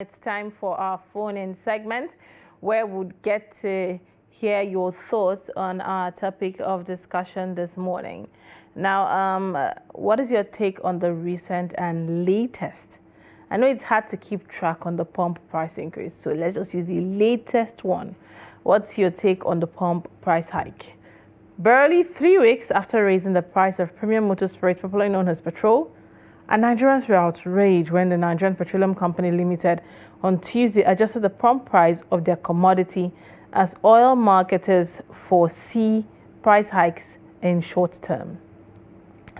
It's time for our phone-in segment where we'll get to hear your thoughts on our topic of discussion this morning. Now, what is your take on the recent and latest? I know it's hard to keep track on the pump price increase, so let's just use the latest one. What's your take on the pump price hike? Barely 3 weeks after raising the price of premium motor spirits, popularly known as petrol, and Nigerians were outraged when the Nigerian Petroleum Company Limited on Tuesday adjusted the pump price of their commodity as oil marketers foresee price hikes in short term.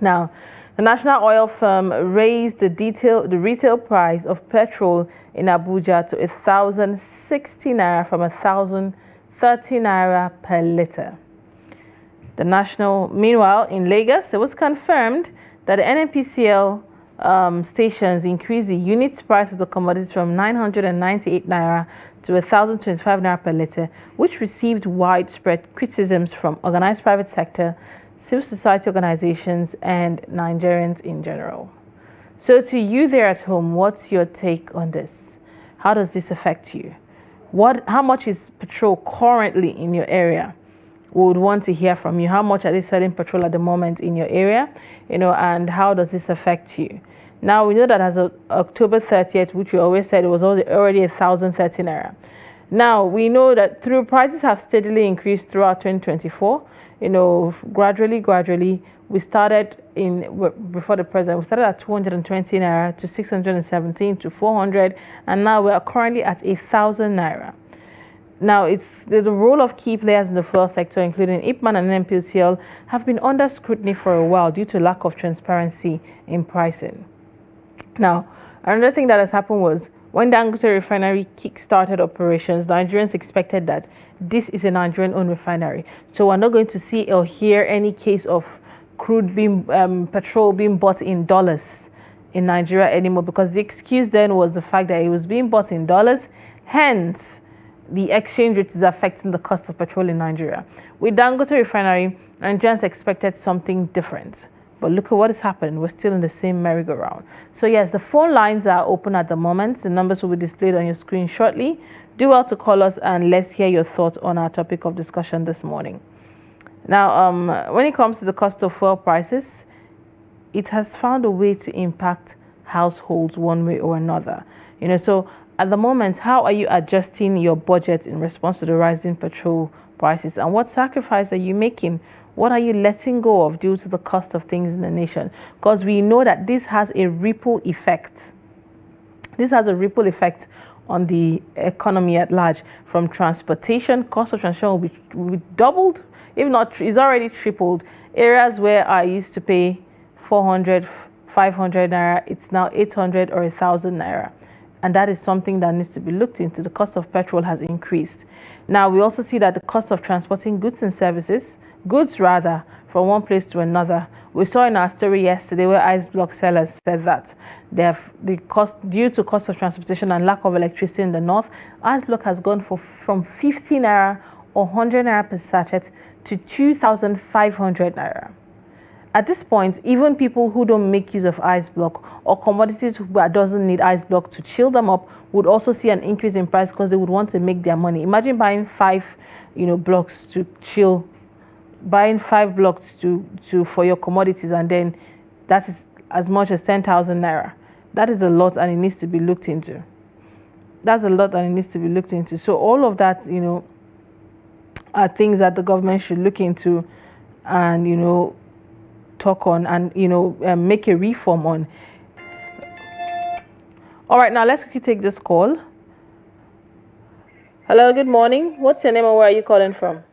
Now, the national oil firm raised the retail price of petrol in Abuja to 1,060 naira from 1,030 naira per litre. Meanwhile, in Lagos, it was confirmed that the NNPCL stations increased the unit price of the commodities from 998 naira to 1,025 naira per litre, which received widespread criticisms from organized private sector, civil society organizations, and Nigerians in general. So to you there at home, what's your take on this? How does this affect you? How much is petrol currently in your area? We would want to hear from you. How much are they selling petrol at the moment in your area? And how does this affect you? Now, we know that as of October 30th, which we always said it was already 1,030 naira. Now, we know that through prices have steadily increased throughout 2024. Gradually, we started before the president, we started at 220 naira to 617 to 400, and now we are currently at 1,000 naira. Now, it's the role of key players in the fuel sector, including IPMAN and NPCL, have been under scrutiny for a while due to lack of transparency in pricing. Now, another thing that has happened was when Dangote refinery kick-started operations, Nigerians expected that this is a Nigerian-owned refinery. So we're not going to see or hear any case of petrol being bought in dollars in Nigeria anymore, because the excuse then was the fact that it was being bought in dollars, hence the exchange rate is affecting the cost of petrol in Nigeria. With Dangote refinery, Nigerians expected something different. But look at what has happened. We're still in the same merry-go-round. So yes, the phone lines are open at the moment. The numbers will be displayed on your screen shortly. Do well to call us and let's hear your thoughts on our topic of discussion this morning. Now, when it comes to the cost of fuel prices, it has found a way to impact households one way or another. So at the moment, how are you adjusting your budget in response to the rising petrol prices? And what sacrifice are you making? What are you letting go of due to the cost of things in the nation? Because we know that this has a ripple effect. This has a ripple effect on the economy at large. From transportation, cost of transportation will be doubled, if not, it's already tripled. Areas where I used to pay 400, 500 naira, it's now 800 or 1,000 naira. And that is something that needs to be looked into. The cost of petrol has increased. Now, we also see that the cost of transporting goods from one place to another. We saw in our story yesterday where ice block sellers said that due to cost of transportation and lack of electricity in the north, ice block has gone from 50 naira or 100 naira per sachet to 2,500 naira. At this point, even people who don't make use of ice block or commodities that doesn't need ice block to chill them up would also see an increase in price because they would want to make their money. Imagine buying 5 blocks to chill, buying 5 blocks for your commodities, and then that is as much as 10,000 naira. That is a lot, and it needs to be looked into. So all of that, are things that the government should look into and talk on and make a reform on. All right, now let's quickly take this call. Hello, good morning. What's your name and where are you calling from?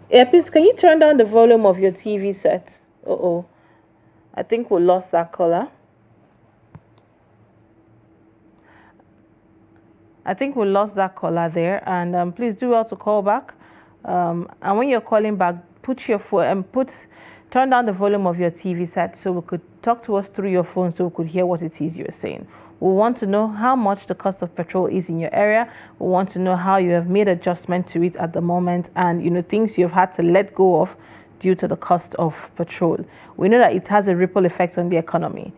Yeah, please, can you turn down the volume of your TV set? I think we lost that caller. There, and please do well to call back. And when you're calling back, turn down the volume of your TV set so we could talk to us through your phone so we could hear what it is you're saying. We want to know how much the cost of petrol is in your area. We want to know how you have made adjustment to it at the moment and things you've had to let go of due to the cost of petrol. We know that it has a ripple effect on the economy.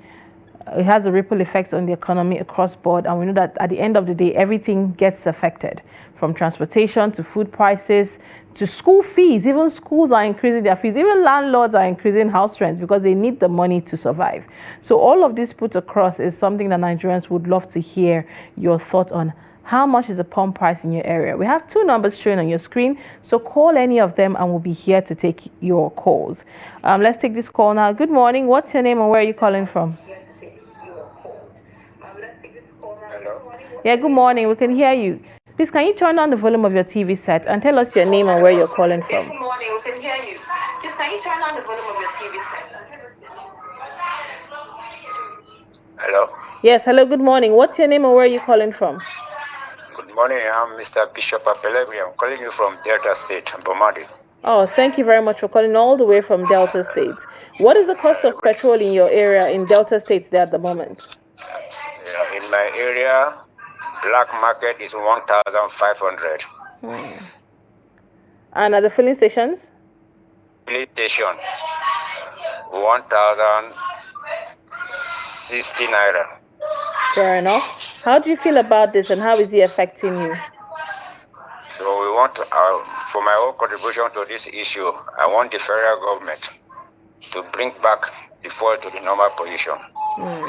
It has a ripple effect on the economy across board, and we know that at the end of the day, everything gets affected, from transportation to food prices to school fees. Even schools are increasing their fees. Even landlords are increasing house rents because they need the money to survive. So all of this put across is something that Nigerians would love to hear your thoughts on. How much is the pump price in your area? We have two numbers showing on your screen, so call any of them and we'll be here to take your calls. Let's take this call now. Good morning. What's your name and where are you calling from? Hello? Yeah, good morning. We can hear you. Please, can you turn on the volume of your TV set and tell us your name and where you're calling from? Good morning, we can hear you. Please, can you turn on the volume of your TV set? Hello? Yes, hello, good morning. What's your name and where are you calling from? Good morning, I'm Mr. Bishop Apelebi. I'm calling you from Delta State, Bomadi. Oh, thank you very much for calling all the way from Delta State. What is the cost of petrol in your area in Delta State there at the moment? In my area, black market is 1,500. And at the filling stations? Filling station, 1,060 naira. Fair enough. How do you feel about this and how is it affecting you? So we want to, for my own contribution to this issue, I want the federal government to bring back the fuel to the normal position.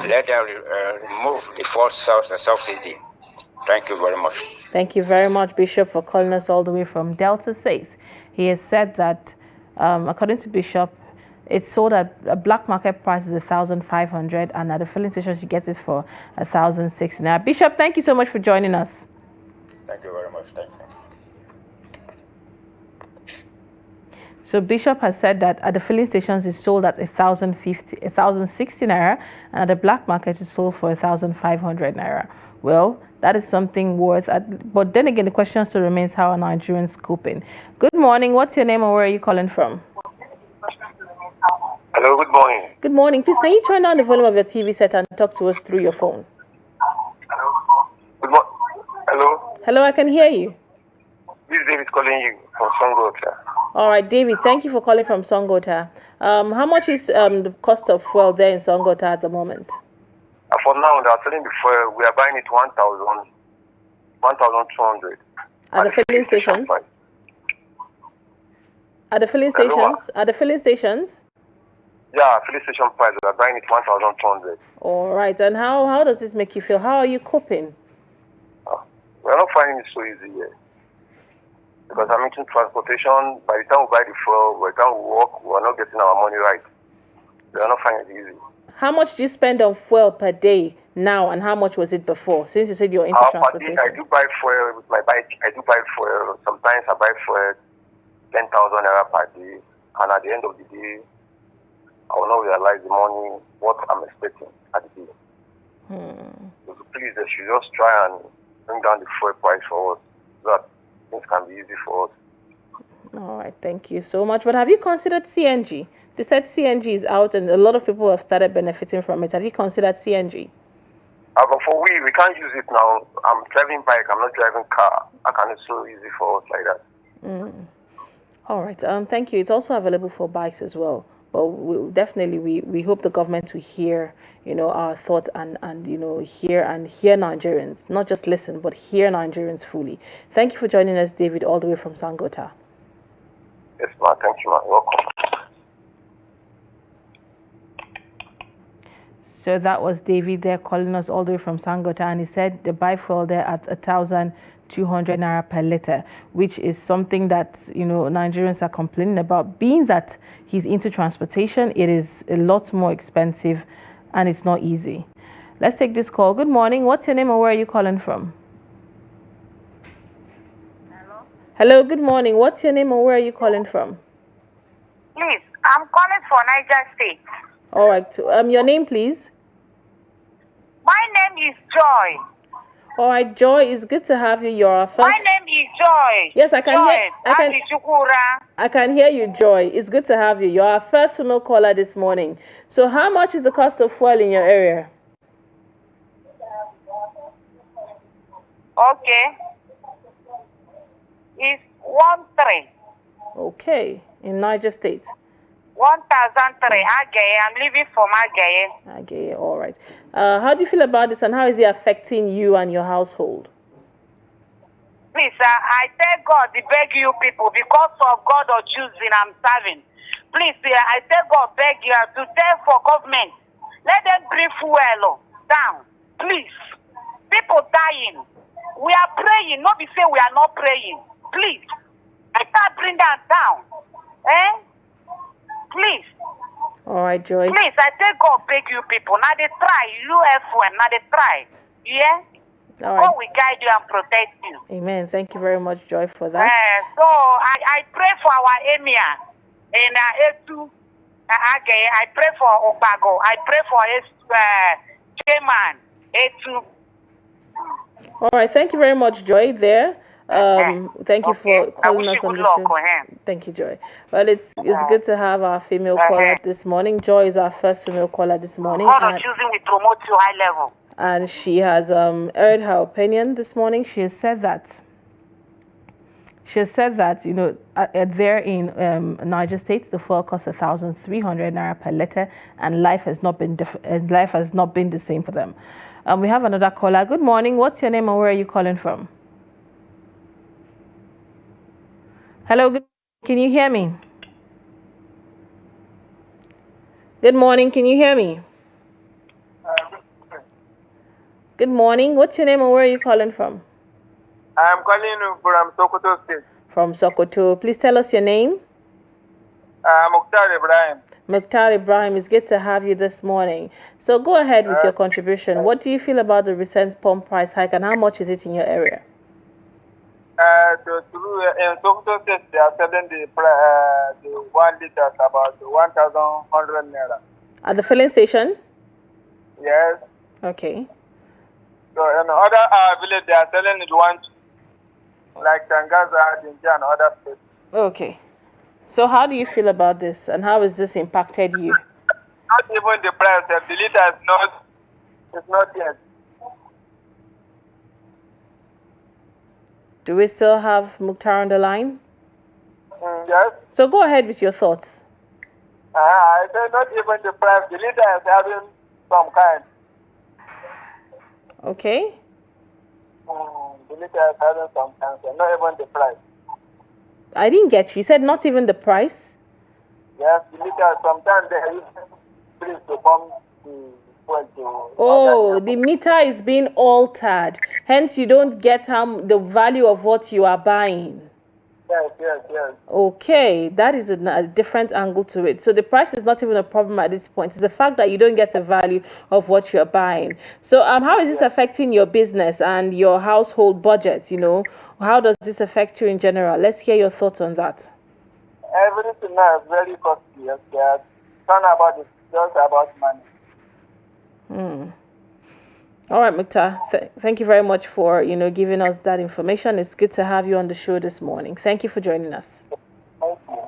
Let them remove the false subsidy. Thank you very much. Thank you very much, Bishop, for calling us all the way from Delta State. He has said that, according to Bishop, it's sold at a black market price is 1,500, and at the filling stations you get it for 1,060. Now, Bishop, thank you so much for joining us. Thank you very much. Thank you. So Bishop has said that at the filling stations it's sold at 1,060 naira, and at the black market it's sold for 1,500 naira. Well, that is something worth. But then again, the question still remains: how are Nigerians coping? Good morning. What's your name and where are you calling from? Hello. Good morning. Good morning. Please, can you turn down the volume of your TV set and talk to us through your phone? Hello. Hello, I can hear you. This is David calling you from Songota. All right, David, thank you for calling from Songota. How much is the cost of fuel there in Songota at the moment? For now, they are selling the fuel. We are buying it 1,200. At the filling stations? At the filling stations? At the filling stations? Yeah, filling station price. We are buying it 1,200. All right, and how does this make you feel? How are you coping? We are not finding it so easy yet. Because I'm into transportation. By the time we buy the fuel, by the time we work, we are not getting our money right. We are not finding it easy. How much do you spend on fuel per day now, and how much was it before? Since you said you're into transportation. I do buy fuel with my bike. I do buy fuel. Sometimes I buy fuel 10,000 naira per day, and at the end of the day, I will not realize the money what I'm expecting at the day. So please, they should just try and bring down the fuel price for us, so that things can be easy for us. All right, thank you so much. But have you considered CNG? They said CNG is out and a lot of people have started benefiting from it. Have you considered CNG? But for we can't use it now. I'm driving bike, I'm not driving car. How can it so easy for us like that? All right, thank you. It's also available for bikes as well. But we hope the government will hear, our thoughts and hear Nigerians, not just listen, but hear Nigerians fully. Thank you for joining us, David, all the way from Sangota. Yes, ma'am. Thank you, ma'am. Welcome. So that was David there calling us all the way from Sangota, and he said the buy fuel there at 1,200 naira per liter, which is something that Nigerians are complaining about. Being that he's into transportation, it is a lot more expensive, and it's not easy. Let's take this call. Good morning. What's your name and where are you calling from? Hello. Good morning. What's your name and where are you calling from? Please, I'm calling for Niger State. All right. Your name, please. My name is Joy. All right, Joy, it's good to have you. You're our first. My name is Joy. Yes, I can hear. I can hear you, Joy. It's good to have you. You're our first female caller this morning. So, how much is the cost of fuel in your area? Okay. It's 1,300. Okay, in Niger State. 1003. Agaye. I'm leaving from Agaye. Okay, all right. How do you feel about this, and how is it affecting you and your household? Please, I tell God to beg you people because of God or choosing I'm serving. Please, I tell God beg you to tell for government. Let them bring fuel down. Please. People dying. We are praying. Not be say we are not praying. Please. Let that bring that down. Please. All right, Joy. Please, I tell God beg you people. Now they try. UFN. Now they try. Yeah? All right. God will guide you and protect you. Amen. Thank you very much, Joy, for that. So I pray for our emir in Etu. I pray for Obago. I pray for chairman Etu. All right. Thank you very much, Joy. There. Thank you for calling us on the show. Thank you, Joy. Well, it's good to have our female caller this morning. Joy is our first female caller this morning. God choosing we promote you high level. And she has aired her opinion this morning. She has said that you know there in Niger State the fuel costs 1,300 naira per liter, and life has not been the same for them. We have another caller. Good morning. What's your name and where are you calling from? Hello. Can you hear me? Good morning. Can you hear me? Good morning. What's your name and where are you calling from? I'm calling you from Sokoto State. From Sokoto. Please tell us your name. Mukhtar Ibrahim. Mukhtar Ibrahim, it's good to have you this morning. So go ahead with your contribution. What do you feel about the recent pump price hike and how much is it in your area? In Sokoto State, they are selling the 1 liter about 1,100 naira. At the filling station? Yes. Okay. So in other village, they are selling it like Tangaza, Jinja, and other places. Okay. So how do you feel about this, and how has this impacted you? Not even the price. The liter is not yet. Do we still have Mukhtar on the line? Yes. So go ahead with your thoughts. I said not even the price. The liter is having some kind. Okay. The liter is having some kind, so not even the price. I didn't get you. You said not even the price? Yes, the liter, sometimes they use please to pump the fuel to... Oh, the meter is being altered. Hence, you don't get the value of what you are buying. Yes. Okay, that is a different angle to it. So the price is not even a problem at this point. It's the fact that you don't get the value of what you're buying. So how is this affecting your business and your household budget, you know? How does this affect you in general? Let's hear your thoughts on that. Everything now is very costly. It's not about it, just about money. All right, Mukhtar. Thank you very much for giving us that information. It's good to have you on the show this morning. Thank you for joining us. Thank you.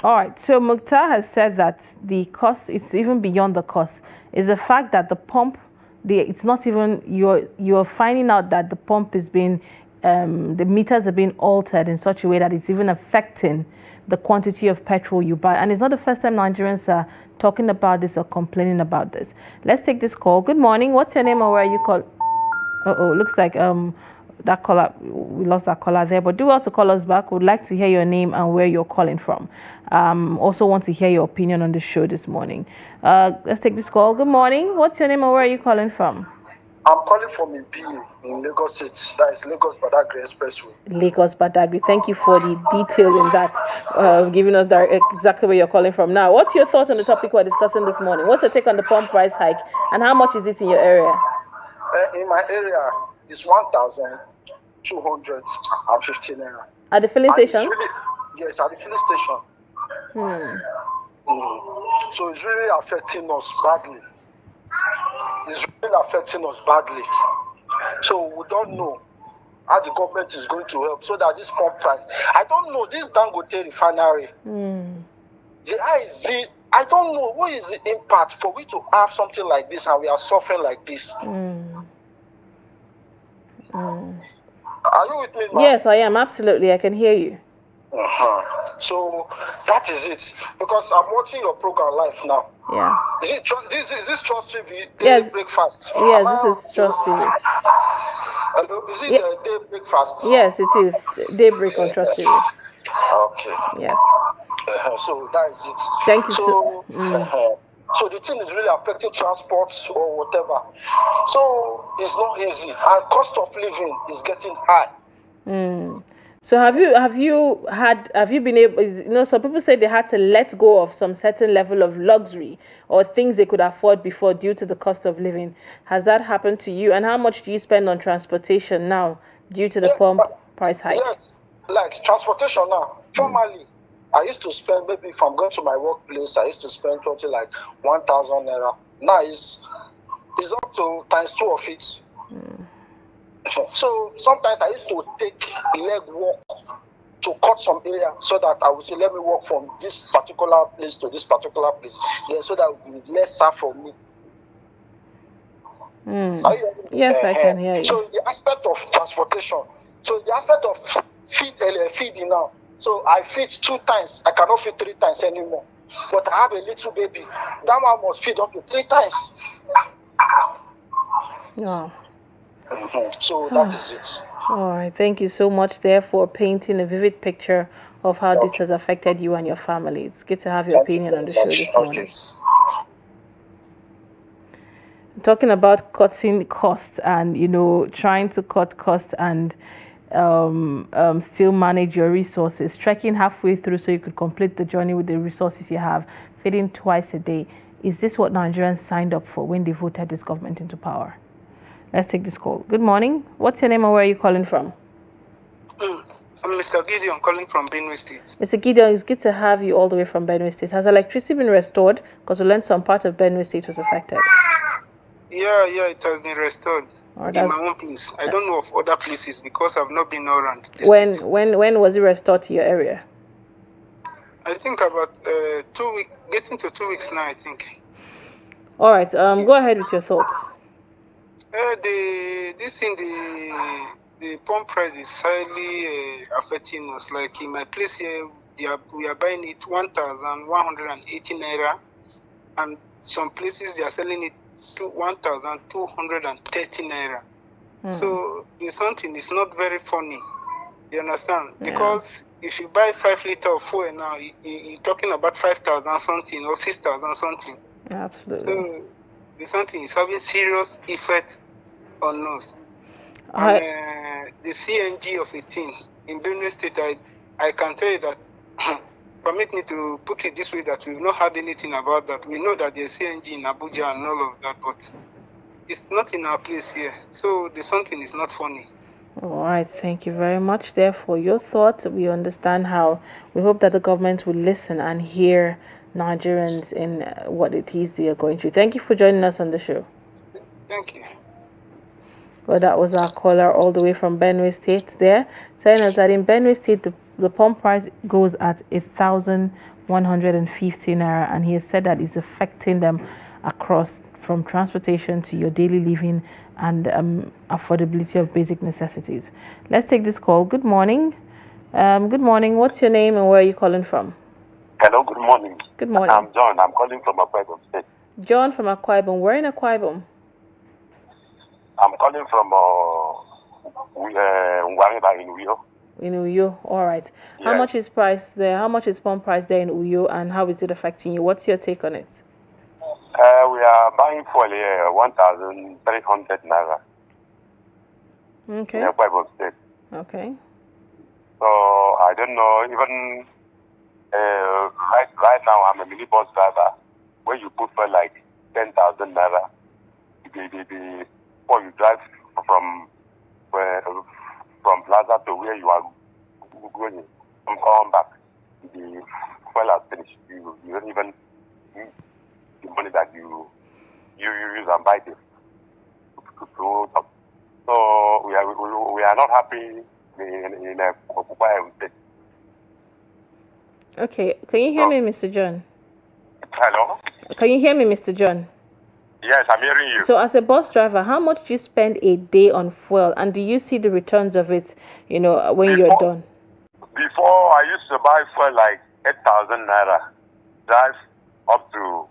All right. So Mukhtar has said that the cost, it's even beyond the cost, is the fact that the pump, it's not even you're finding out that the pump is being the meters are being altered in such a way that it's even affecting the quantity of petrol you buy. And it's not the first time Nigerians are talking about this or complaining about this. Let's take this call. Good morning. What's your name or where are you call? Looks like that caller, we lost that caller there, but do also call us back. We'd like to hear your name and where you're calling from. Also want to hear your opinion on the show this morning. Let's take this call. Good morning. What's your name and where are you calling from? I'm calling from Ibi in Lagos State. That is Lagos Badagry Expressway. Lagos Badagry. Thank you for the detail in that, giving us exactly where you're calling from. Now, what's your thoughts on the topic we're discussing this morning? What's your take on the pump price hike and how much is it in your area? In my area, it's 1,250 naira. At the filling station? Yes, at the filling station. So it's really affecting us badly. So we don't know how the government is going to help so that this pump price. I don't know, this Dangote refinery. I don't know what is the impact for we to have something like this and we are suffering like this. Are you with me, ma'am? Yes, I am. Absolutely. I can hear you. So that is it. Because I'm watching your program live now. Yeah. Is this Trust TV? Yes. Day breakfast. Yes, this is Trust TV. Hello, is it the day breakfast? Yes, it is. Daybreak on Trust TV. Okay. Yes. So that is it. Thank you so. So the thing is really affecting transport or whatever. So it's not easy, and cost of living is getting high. So have you been able? Some people say they had to let go of some certain level of luxury or things they could afford before due to the cost of living. Has that happened to you? And how much do you spend on transportation now due to the pump price hike? Yes, like transportation now. Formerly, I used to spend, maybe if I'm going to my workplace, I used to spend something like 1,000 naira. Now it's up to times 2 of it. So sometimes I used to take leg walk to cut some area so that I would say, let me walk from this particular place to this particular place. Yeah, so that it would be lesser for me. Yes, I can hear you. So the aspect of transportation, so the aspect of feeding now. So I feed 2 times. I cannot feed 3 times anymore. But I have a little baby. That one must feed up to 3 times. Wow. So that is it. All right. Thank you so much there for painting a vivid picture of how this has affected you and your family. It's good to have your opinion on the show this morning. Talking about cutting costs and trying to cut costs and still manage your resources, trekking halfway through so you could complete the journey with the resources you have, feeding twice a day. Is this what Nigerians signed up for when they voted this government into power? Let's take this call. Good morning. What's your name and where are you calling from? I'm Mr. Gideon calling from Benue State. Mr. Gideon, it's good to have you all the way from Benue State. Has electricity been restored? Because we learned some part of Benue State was affected. Yeah, it has been restored in my own place. I don't know of other places because I've not been around. When was it restored to your area? I think about 2 weeks, getting to 2 weeks now, I think. All right, go ahead with your thoughts. The pump price is highly affecting us. Like in my place here, we are buying it 1,180 naira, and some places they are selling it to 1,230 naira. So the something is not very funny. You understand? Yeah. Because if you buy 5 liters of fuel now, you're talking about 5,000 something or 6,000 something. Absolutely. So the something is having serious effect on us. And the CNG of a thing in Benue State, I can tell you that, permit me to put it this way, that we've not heard anything about that. We know that there's CNG in Abuja and all of that, but it's not in our place here. So the something is not funny. All right, thank you very much there for your thoughts. We understand how we hope that the government will listen and hear Nigerians in what it is they are going through. Thank you for joining us on the show. Thank you. Well, that was our caller all the way from Benue State there, telling us that in Benue State the pump price goes at 1,150 naira, and he has said that it's affecting them across from transportation to your daily living and affordability of basic necessities. Let's take this call. Good morning. Good morning. What's your name and where are you calling from? Hello, good morning. Good morning. I'm John. I'm calling from Akwa Ibom State. John from Akwa Ibom. Where in Akwa Ibom? I'm calling from Wariba in Uyo. In Uyo. All right. Yes. How much is price there? How much is pump price there in Uyo, and how is it affecting you? What's your take on it? We are buying for 1,300 naira. Okay. In Akwa Ibom State. Okay. So I don't know. Even right now, I'm a minibus driver. Where you put for like 10,000 naira, before you drive from Plaza to where you are going, come back, the fuel has finished. You don't even use the money that you use and buy this. So we are not happy in a state. Okay. Can you hear me, Mr. John? Hello? Can you hear me, Mr. John? Yes, I'm hearing you. So as a bus driver, how much do you spend a day on fuel, and do you see the returns of it, when you're done? Before, I used to buy fuel like 8,000 naira, drive up to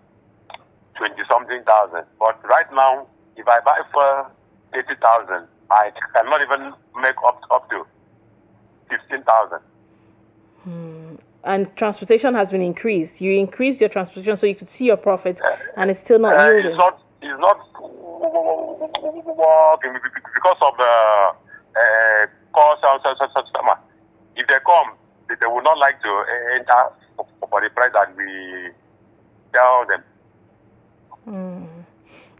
20-something thousand. But right now, if I buy fuel 80,000, I cannot even make up to 15,000. And transportation has been increased. You increased your transportation so you could see your profits, and it's still not yielding. It's not working because of the cost. If they come, they would not like to enter for the price that we tell them.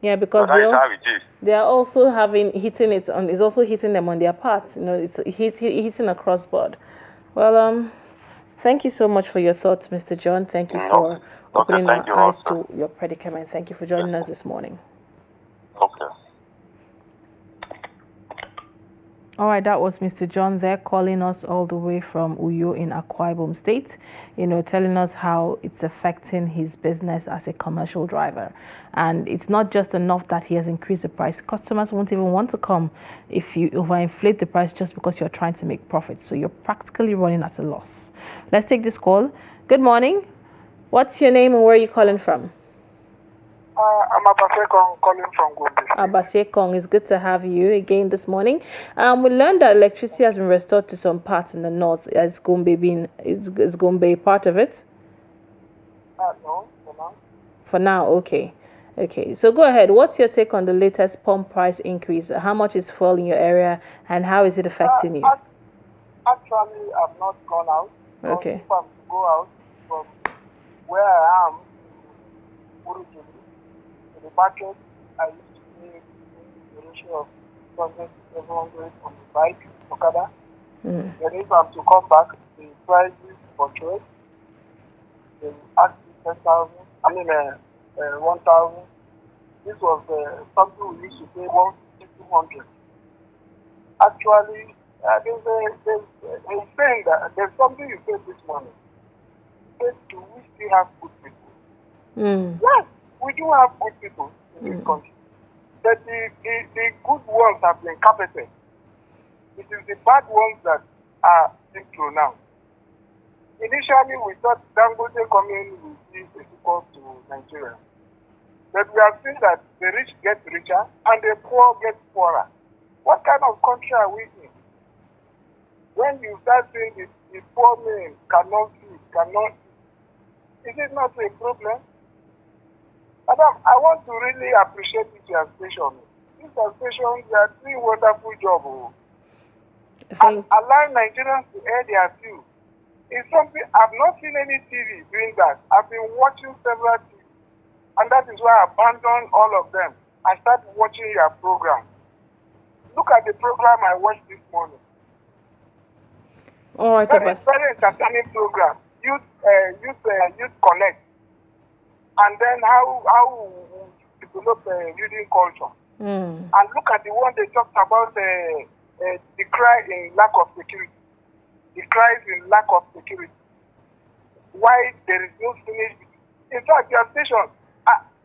Yeah, because they are also it's also hitting them on their parts. It's hitting across board. Well, thank you so much for your thoughts, Mr. John. Thank you for opening our eyes to your predicament. Thank you for joining us this morning. Okay. All right, that was Mr. John there, calling us all the way from Uyo in Akwa Ibom State, telling us how it's affecting his business as a commercial driver. And it's not just enough that he has increased the price. Customers won't even want to come if you overinflate the price just because you're trying to make profit. So you're practically running at a loss. Let's take this call. Good morning. What's your name and where are you calling from? I'm Abasekong calling from Gombe. Abasekong, it's good to have you again this morning. We learned that electricity has been restored to some parts in the north. Is Gombe part of it? No, for now. For now, okay. Okay, so go ahead. What's your take on the latest pump price increase? How much is fuel in your area and how is it affecting you? Actually, I've not gone out. Okay. If I'm to go out from where I am, originally, in the market, I used to pay the ratio of 200 to 700 on the bike, Okada. Then if I'm to come back, the prices for choice, they ask me 10,000, 1,000. This was something we used to pay 1,200. Actually, there's saying that there's something you said this morning. Do we still have good people? Yes, we do have good people in this country. But the good ones have been carpeted. It is the bad ones that are being thrown out. Initially, we thought Dangote coming will be equal to Nigeria. But we have seen that the rich get richer and the poor get poorer. What kind of country are we in? When you start saying the poor men cannot eat, is it not a problem? Madam, I want to really appreciate your station. This station, they are doing a wonderful job. And allow Nigerians to air their view. It's something, I've not seen any TV doing that. I've been watching several TV. And that is why I abandoned all of them. I started watching your program. Look at the program I watched this morning. All right, very entertaining program. Youth Connect. And then how we develop reading culture. And look at the one they talked about the cry in lack of security. The cries in lack of security. Why there is no finish. In fact, your station,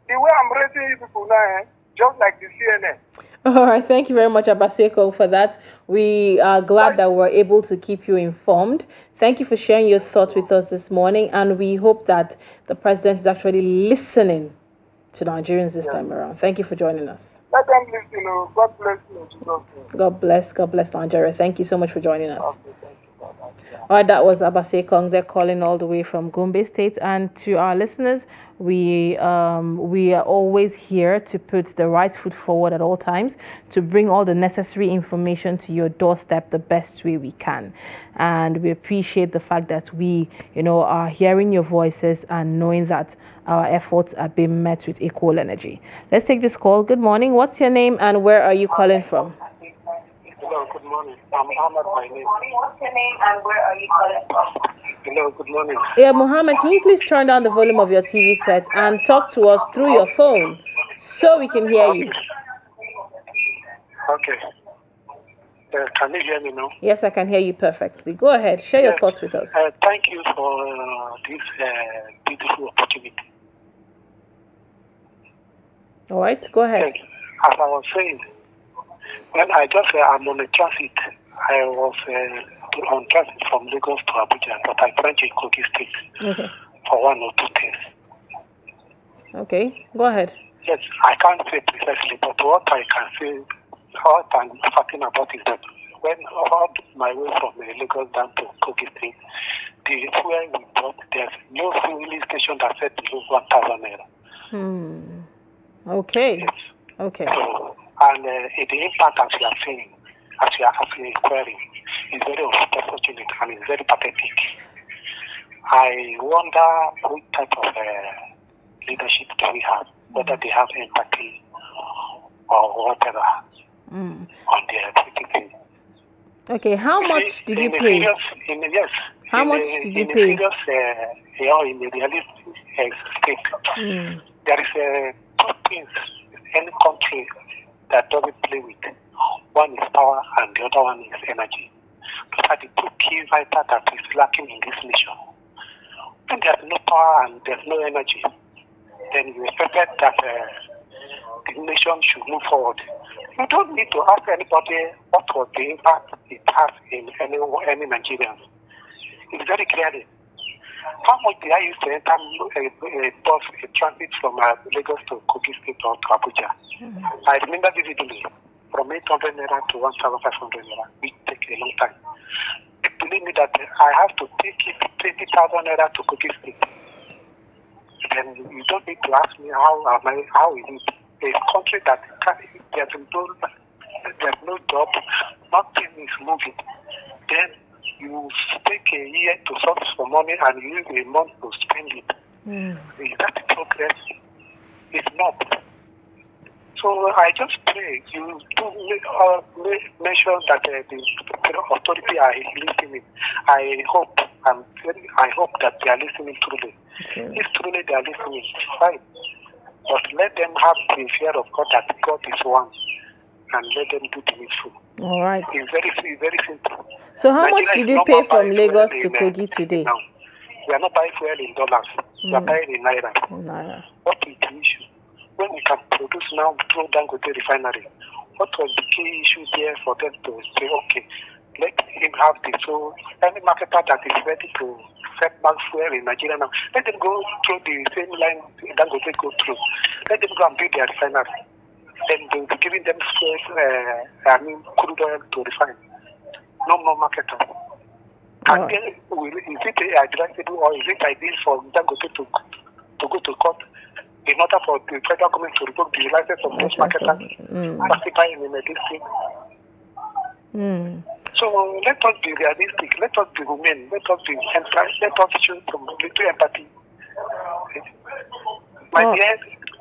the way I'm rating you people now, just like the CNN. All right, thank you very much, Abaseko, for that. We are glad that we're able to keep you informed. Thank you for sharing your thoughts with us this morning, and we hope that the president is actually listening to Nigerians this time around. Thank you for joining us. Let them listen. God bless you. God bless Nigeria. Thank you so much for joining us. Okay, thank you. Bye-bye. All right, that was Abasekong. They're calling all the way from Gombe State. And to our listeners, we are always here to put the right foot forward at all times, to bring all the necessary information to your doorstep the best way we can. And we appreciate the fact that we, are hearing your voices and knowing that our efforts are being met with equal energy. Let's take this call. Good morning. What's your name and where are you calling from? Hello, good morning. I'm Ahmad by name. What's your name and where are you calling from? Hello, good morning. Yeah, Mohammed, can you please turn down the volume of your TV set and talk to us through your phone so we can hear you? Okay. Can you hear me now? Yes, I can hear you perfectly. Go ahead. Share your thoughts with us. Thank you for this beautiful opportunity. All right, go ahead. Yes. As I was saying, when I'm on a transit, I was on transit from Lagos to Abuja, but I went in Kogi State for 1 or 2 days. Okay, go ahead. Yes, I can't say precisely, but what I can say, what I'm talking about is that when on my way from Lagos down to Kogi State, the fuel we bought, there's no filling station that said below 1,000 naira. Okay. Yes. Okay. So, and the impact, as you are saying, as you are inquiring, is very unfortunate and is very pathetic. I wonder what type of leadership do we have, whether they have empathy or whatever on their criticism. Okay, how much did you pay? How much did you pay? In a realistic state, there is two things any country that doesn't play with. One is power and the other one is energy. Those are the two key vital that is lacking in this nation. When there's no power and there's no energy, then you expect that the nation should move forward. You don't need to ask anybody what was the impact it has in any Nigerians. It's very clear. How much did I use to enter a bus, a transit from Lagos to Kogi State or to Abuja? I remember vividly, from 800 naira to 1,500 naira, which takes a long time. Believe me that I have to take it 20,000 naira to Kogi State. Then you don't need to ask me how is it a country that there's no job, nothing is moving. Then you take a year to source for money and you use a month to spend it. Is that progress? It's not. So I just pray you do mention that the authority are listening. I hope that they are listening truly. If truly they are listening, fine. But let them have the fear of God that God is one, and let them do the needful. All right. It's very simple. So how much did you pay from Lagos to Kogi today? Now, we are not buying fuel in dollars. We are buying in naira. What is the issue? When we can produce now through Dangote refinery, what was the key issue there for them to say, okay, let him have this? So any marketer that is ready to set back fuel in Nigeria now, let them go through the same line Dangote go through. Let them go and build their refinery. Then they will be giving them crude oil to refine. No more marketer. And then is it advisable or is it ideal for Dangote to go to court in order for the federal government to revoke the license of those marketers participating in this thing? So let us be realistic, let us be humane, let us show some little empathy. My dear,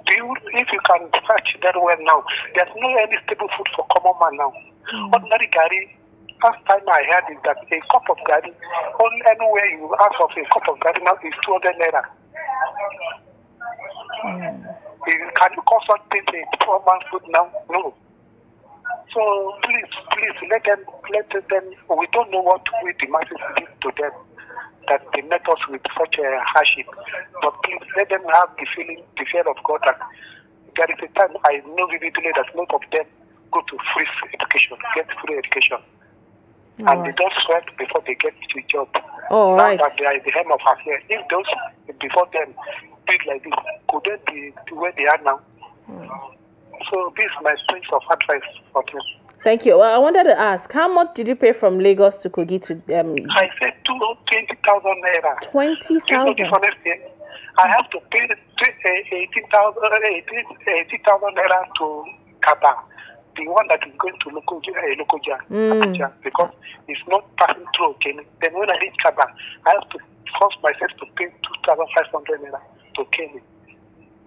if you can search very well now, there's no any stable food for common man now. Ordinary gari, first time I heard is that a cup of gari, anywhere you ask of a cup of gari now is 200 naira. Can you call something a poor man's food now? No. So please, let them. We don't know what we the masses did to them, that they met us with such a hardship. But please let them have the fear of God that there is a time I know vividly that most of them go to free education, get free education, and they don't sweat before they get to a job. Now that they are in the hem of affairs, if those before them did like this, could they be where they are now? So this is my place of advice for them. Thank you. Well, I wanted to ask, how much did you pay from Lagos to Kogi to I said 20,000 naira. 20,000. I have to pay 80,000 naira to Kaba, the one that is going to Lokoja, because it's not passing through Kenya. Then when I reach Kaba, I have to force myself to pay 2,500 naira to Kenya.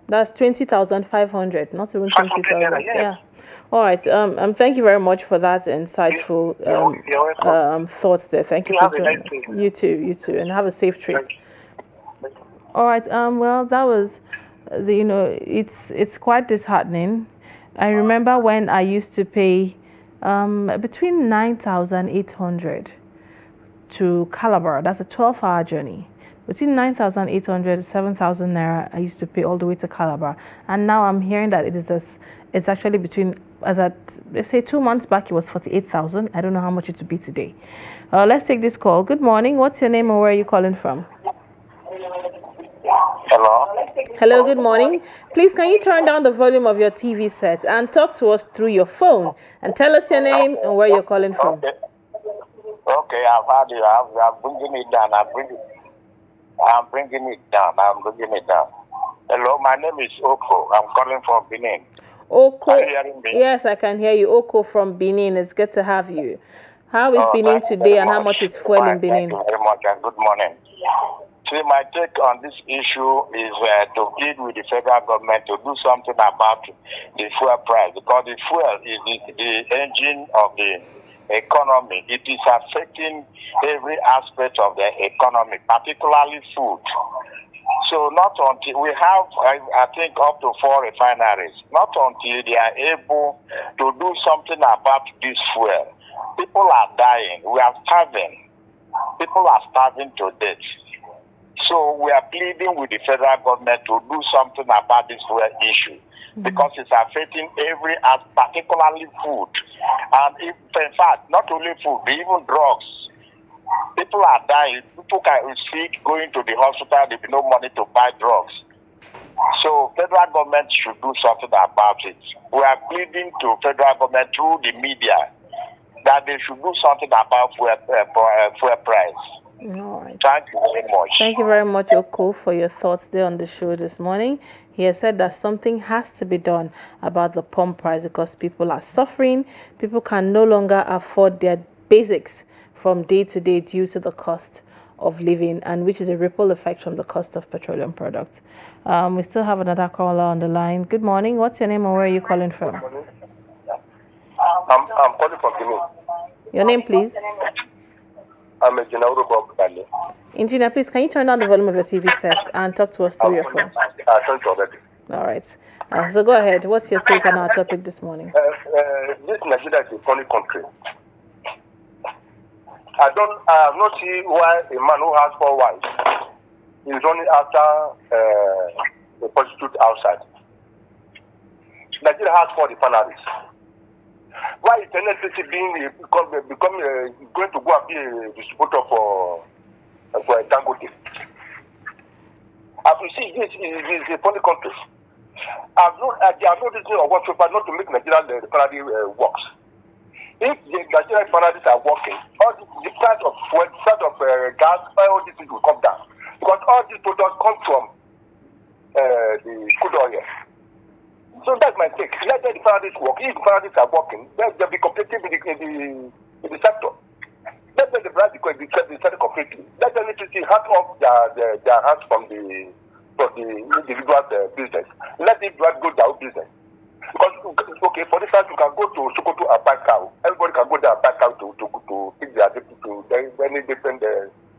That's 20,500, not even 20,000. Yeah. All right. Thank you very much for that insightful thoughts there. Thank you for joining us. You too, and have a safe trip. All right. Well, that was, it's quite disheartening. I remember when I used to pay between 9,800 to Calabar. That's a 12-hour journey. Between 9,800 to 7,000 naira I used to pay all the way to Calabar, and now I'm hearing that it's actually between, as at let's say 2 months back it was 48,000. I don't know how much it would be today. Let's take this call. Good morning. What's your name and where are you calling from? Hello. Hello, good morning. Please, can you turn down the volume of your TV set and talk to us through your phone and tell us your name and where you're calling from? Okay, I've had you. I'm bringing it down. I'm bringing it down. Hello, my name is Oko. I'm calling from Benin. Oko. Are you hearing me? Yes, I can hear you. Oko from Benin. It's good to have you. How is Benin today and how much is fuel in Benin? Thank you very much and good morning. See, my take on this issue is to plead with the federal government to do something about the fuel price, because the fuel is the engine of the economy. It is affecting every aspect of the economy, particularly food. So not until we have, I think, up to 4 refineries, not until they are able to do something about this fuel. People are dying. We are starving. People are starving to death. So we are pleading with the federal government to do something about this fuel issue, because it's affecting every aspect, particularly food. And if, in fact, not only food, but even drugs. People are dying. People can sick, going to the hospital, there'll be no money to buy drugs. So federal government should do something about it. We are pleading to federal government through the media that they should do something about fuel price. All right. Thank you very much. Thank you very much, Oko, for your thoughts there on the show this morning. He has said that something has to be done about the pump price because people are suffering. People can no longer afford their basics from day to day due to the cost of living, and which is a ripple effect from the cost of petroleum products. We still have another caller on the line. Good morning. What's your name and where are you calling from? I'm calling from Benin. Your name, please? I'm a General Bob Bale. Engineer, please, can you turn down the volume of your TV set and talk to us through your phone? I turned already. All right. So go ahead. What's your take on our topic this morning? This Nigeria is a funny country. I have not seen why a man who has 4 wives is running after a prostitute outside. Nigeria has 4 refineries. Why is NSCC going to go and be a distributor for Dangote? As you see, this is a funny country. I have no reason or whatsoever not to make Nigeria the refinery works. If the Nigerian refineries are working, all the price of fuel, the price of gas, all these things will come down. Because all these products come from the crude oil. So that's my take. Let the refineries work. If the refineries are working, then they'll be competitive in the sector. Let them brand the sector completely. Let them hand off their hands from the individual business. Let them go their own business. Because, okay, for instance, you can go to Sokoto and buy cow. Everybody can go there and buy cow to pick their to any different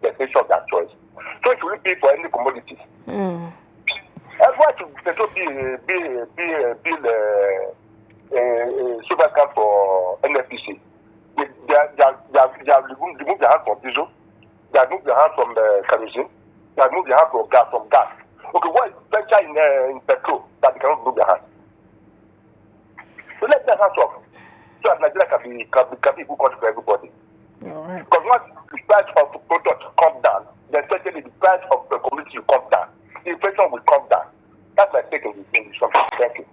destination of their choice. So it will pay for any commodities. That's why to build a super camp for NFPC. They have removed their hands from diesel. They have removed their hands from kerosene. They have removed their hands from gas. Okay, what is better in petrol that they cannot remove their hands? So let them hands off. So that Nigeria can be a good country for everybody. All right. Because once the price of the product comes down, then certainly the price of the commodity will come down. The inflation will come down. That's my take on this subject. Thank you.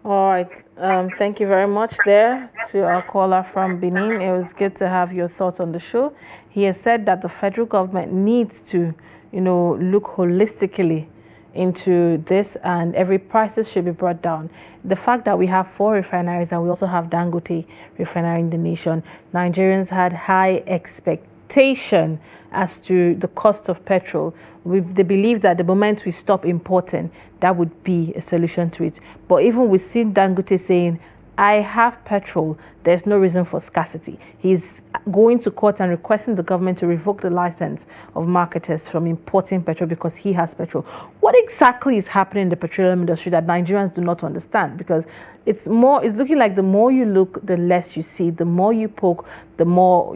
All right. Thank you very much there to our caller from Benin. It was good to have your thoughts on the show. He has said that the federal government needs to, look holistically into this, and every prices should be brought down. The fact that we have 4 refineries and we also have Dangote refinery in the nation, Nigerians had high expectation as to the cost of petrol. They believe that the moment we stop importing, that would be a solution to it. But even we've seen Dangote saying I have petrol, there's no reason for scarcity. He's going to court and requesting the government to revoke the license of marketers from importing petrol because he has petrol. What exactly is happening in the petroleum industry that Nigerians do not understand? Because it's looking like the more you look, the less you see. The more you poke, the more,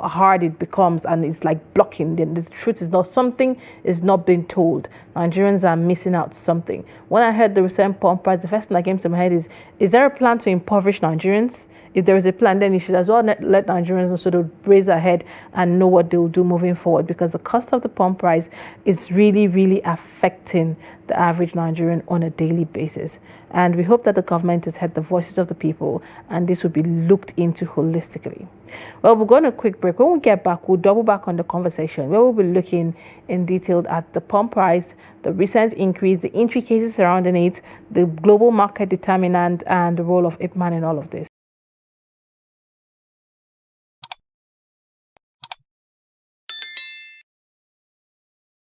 hard it becomes, and it's like blocking. The truth is not, something is not being told. Nigerians are missing out something. When I heard the recent pump price, the first thing that came to my head is there a plan to impoverish Nigerians? If there is a plan, then you should as well let Nigerians know so they'll raise ahead and know what they'll do moving forward, because the cost of the pump price is really, really affecting the average Nigerian on a daily basis. And we hope that the government has heard the voices of the people and this will be looked into holistically. Well, we're going to a quick break. When we get back, we'll double back on the conversation where we'll be looking in detail at the pump price, the recent increase, the intricacies surrounding it, the global market determinant, and the role of IPMAN in all of this.